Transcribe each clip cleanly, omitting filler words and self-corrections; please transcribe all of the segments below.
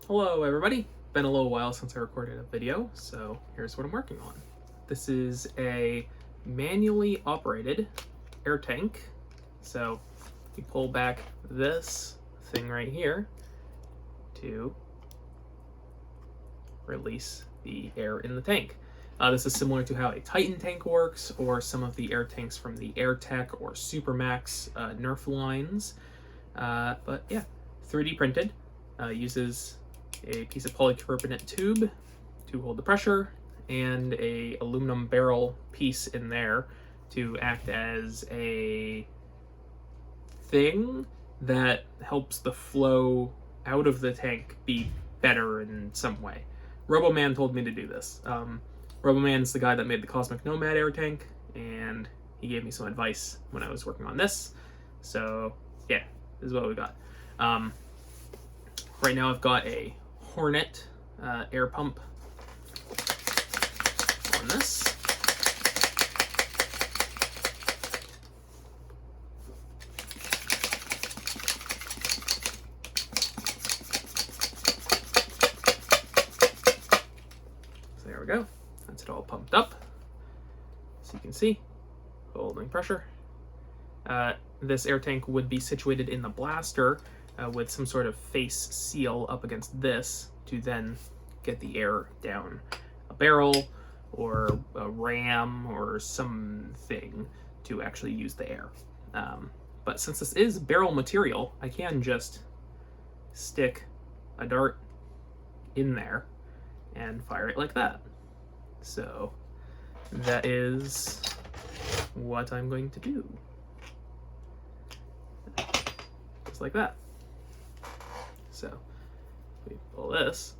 Hello everybody, been a little while since I recorded a video, so here's what I'm working on. This is a manually operated air tank. So you pull back this thing right here to release the air in the tank. This is similar to how a Titan tank works, or some of the air tanks from the AirTech or Supermax Nerf lines. But yeah, 3D printed, uses a piece of polycarbonate tube to hold the pressure, and a aluminum barrel piece in there to act as a thing that helps the flow out of the tank be better in some way. Roboman told me to do this. Roboman's the guy that made the Cosmic Nomad air tank, and he gave me some advice when I was working on this. So yeah, this is what we got. Right now I've got a Hornet air pump on this. So there we go. That's it all pumped up. So you can see, holding pressure. This air tank would be situated in the blaster with some sort of face seal up against this to then get the air down a barrel or a ram or something to actually use the air. But since this is barrel material, I can just stick a dart in there and fire it like that. So that is what I'm going to do. Just like that. So we pull this,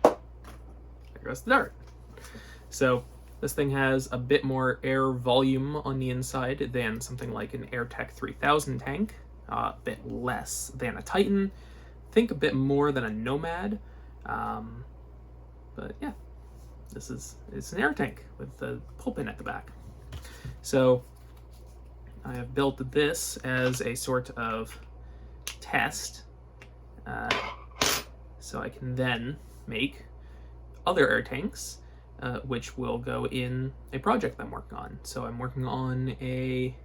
there goes the dart. So this thing has a bit more air volume on the inside than something like an AirTech 3000 tank, a bit less than a Titan, think a bit more than a Nomad, but yeah, it's an air tank with the pull pin at the back. So I have built this as a sort of test, so I can then make other air tanks, which will go in a project that I'm working on. So I'm working on a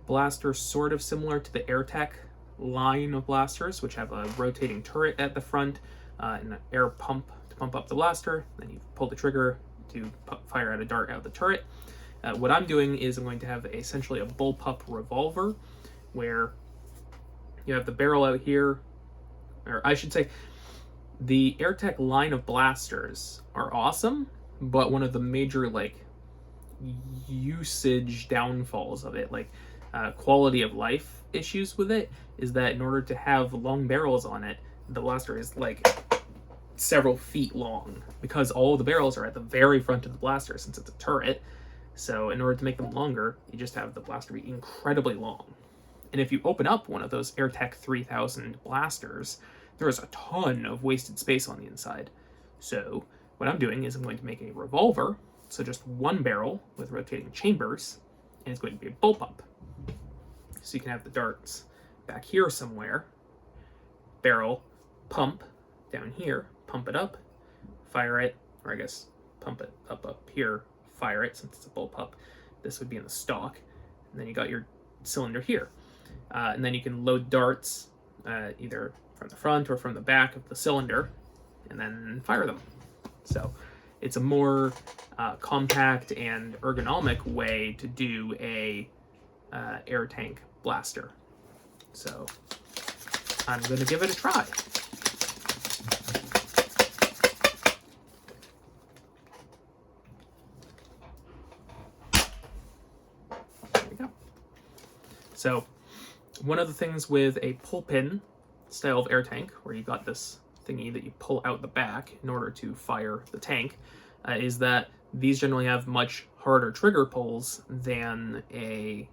blaster sort of similar to the AirTech line of blasters, which have a rotating turret at the front, and an air pump to pump up the blaster. Then you pull the trigger to fire out a dart out the turret. What I'm doing is I'm going to have essentially a bullpup revolver, where you have the barrel out here, or I should say, the AirTech line of blasters are awesome, but one of the major usage downfalls of it, quality of life issues with it, is that in order to have long barrels on it, the blaster is several feet long, because all the barrels are at the very front of the blaster since it's a turret. So in order to make them longer, you just have the blaster be incredibly long. And if you open up one of those AirTech 3000 blasters, there is a ton of wasted space on the inside. So what I'm doing is I'm going to make a revolver, so just one barrel with rotating chambers, and it's going to be a bullpup. So you can have the darts back here somewhere, barrel, pump down here, pump it up, fire it, or I guess pump it up here, fire it, since it's a bullpup. This would be in the stock, and then you got your cylinder here. And then you can load darts either from the front or from the back of the cylinder, and then fire them. So it's a more compact and ergonomic way to do a air tank blaster. So I'm going to give it a try. There we go. So one of the things with a pull pin style of air tank, where you got this thingy that you pull out the back in order to fire the tank, is that these generally have much harder trigger pulls than a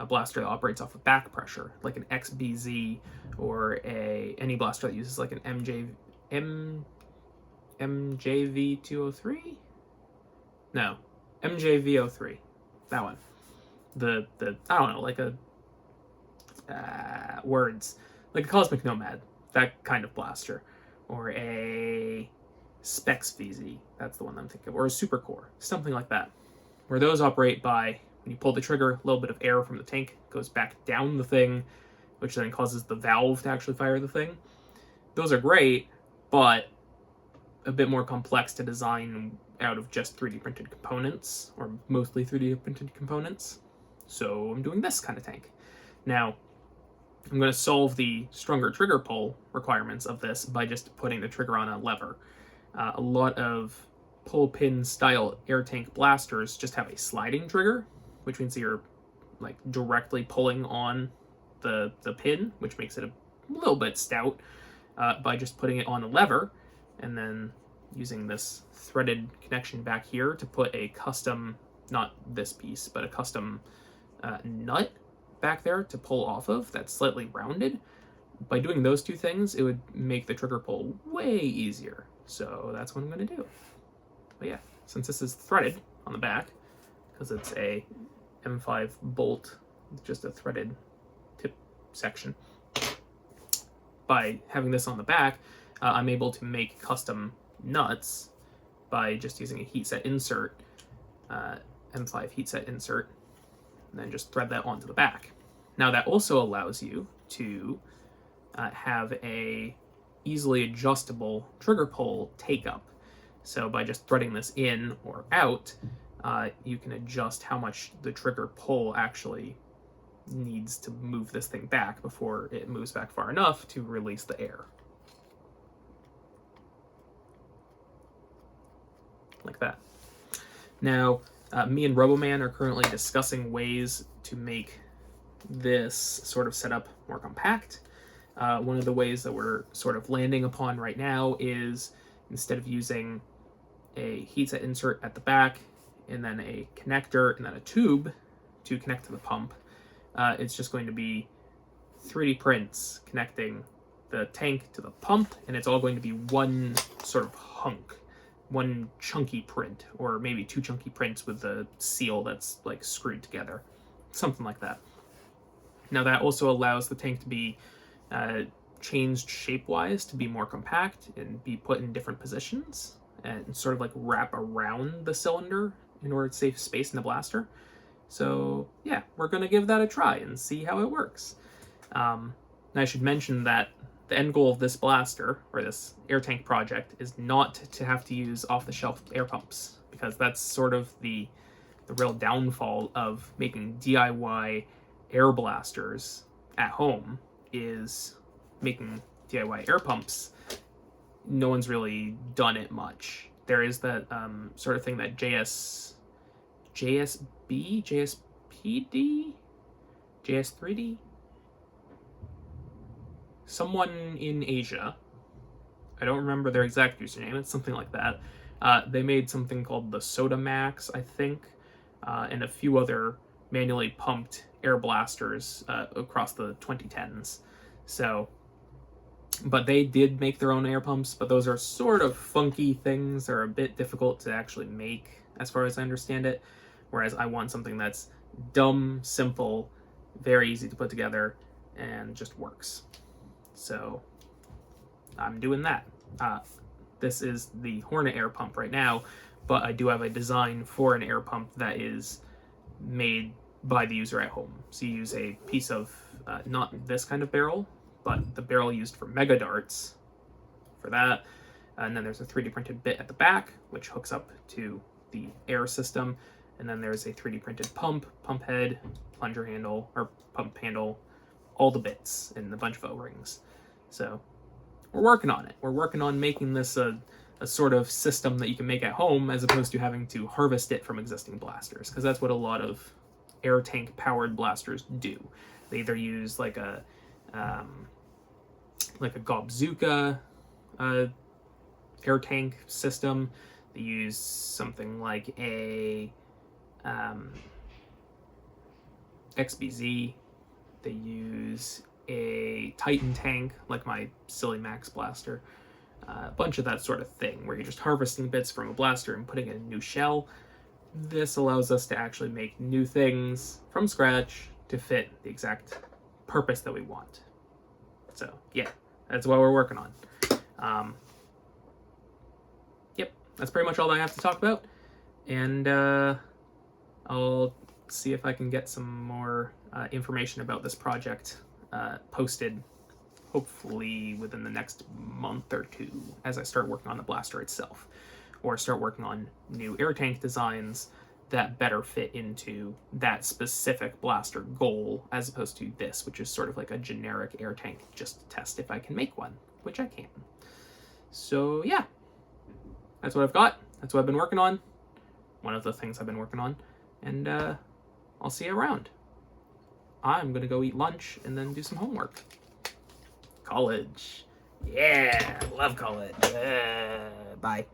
blaster that operates off of back pressure, like an XBZ or any blaster that uses like an MJV203? No, MJV03. That one. I don't know, like a words, like a Cosmic Nomad. that kind of blaster, or a Specs VZ, that's the one I'm thinking of, or a Supercore, something like that, where those operate by when you pull the trigger, a little bit of air from the tank goes back down the thing, which then causes the valve to actually fire the thing. Those are great, but a bit more complex to design out of just 3D printed components, or mostly 3D printed components. So I'm doing this kind of tank. Now, I'm going to solve the stronger trigger pull requirements of this by just putting the trigger on a lever. A lot of pull pin style air tank blasters just have a sliding trigger, which means you're like directly pulling on the pin, which makes it a little bit stout. By just putting it on a lever and then using this threaded connection back here to put a custom, not this piece, but a custom nut back there to pull off of that's slightly rounded. By doing those two things, it would make the trigger pull way easier. So that's what I'm going to do. But yeah, since this is threaded on the back, because it's a M5 bolt, just a threaded tip section, by having this on the back, I'm able to make custom nuts by just using a heat set insert, M5 heat set insert, and then just thread that onto the back. Now that also allows you to have a easily adjustable trigger pull take up. So by just threading this in or out, you can adjust how much the trigger pull actually needs to move this thing back before it moves back far enough to release the air. Like that. Now, me and Roboman are currently discussing ways to make this sort of setup more compact. One of the ways that we're sort of landing upon right now is, instead of using a heat set insert at the back and then a connector and then a tube to connect to the pump, it's just going to be 3D prints connecting the tank to the pump, and it's all going to be one sort of hunk, one chunky print, or maybe two chunky prints with the seal that's like screwed together, something like that. Now that also allows the tank to be changed shape-wise to be more compact and be put in different positions and sort of like wrap around the cylinder in order to save space in the blaster. So yeah, we're going to give that a try and see how it works. And I should mention that the end goal of this blaster, or this air tank project, is not to have to use off-the-shelf air pumps, because that's sort of the real downfall of making DIY air blasters at home, is making DIY air pumps. No one's really done it much. There is that sort of thing that JSB, JSPD, JS3D, someone in Asia, I don't remember their exact username, it's something like that. They made something called the Sodamax, I think, and a few other manually pumped air blasters across the 2010s. So, but they did make their own air pumps, but those are sort of funky things. They're a bit difficult to actually make, as far as I understand it. Whereas I want something that's dumb, simple, very easy to put together, and just works. So I'm doing that. This is the Hornet air pump right now, but I do have a design for an air pump that is made by the user at home. So you use a piece of, not this kind of barrel, but the barrel used for Mega Darts for that. And then there's a 3D printed bit at the back, which hooks up to the air system. And then there's a 3D printed pump, pump head, plunger handle, or pump handle, all the bits, and a bunch of O-rings. So we're working on it. We're working on making this a sort of system that you can make at home, as opposed to having to harvest it from existing blasters, because that's what a lot of air tank powered blasters do. They either use like a Gobzuka air tank system. They use something like a XBZ. They use a Titan tank, like my Silly Max blaster. A bunch of that sort of thing, where you're just harvesting bits from a blaster and putting in a new shell. This allows us to actually make new things from scratch to fit the exact purpose that we want. So yeah, That's what we're working on. Yep, that's pretty much all I have to talk about. And I'll see if I can get some more information about this project posted, hopefully within the next month or two, as I start working on the blaster itself, or start working on new air tank designs that better fit into that specific blaster goal, as opposed to this, which is sort of like a generic air tank just to test if I can make one, which I can. So yeah, that's what I've got. That's what I've been working on. One of the things I've been working on. And I'll see you around. I'm gonna go eat lunch and then do some homework. College. Yeah, love college. Bye.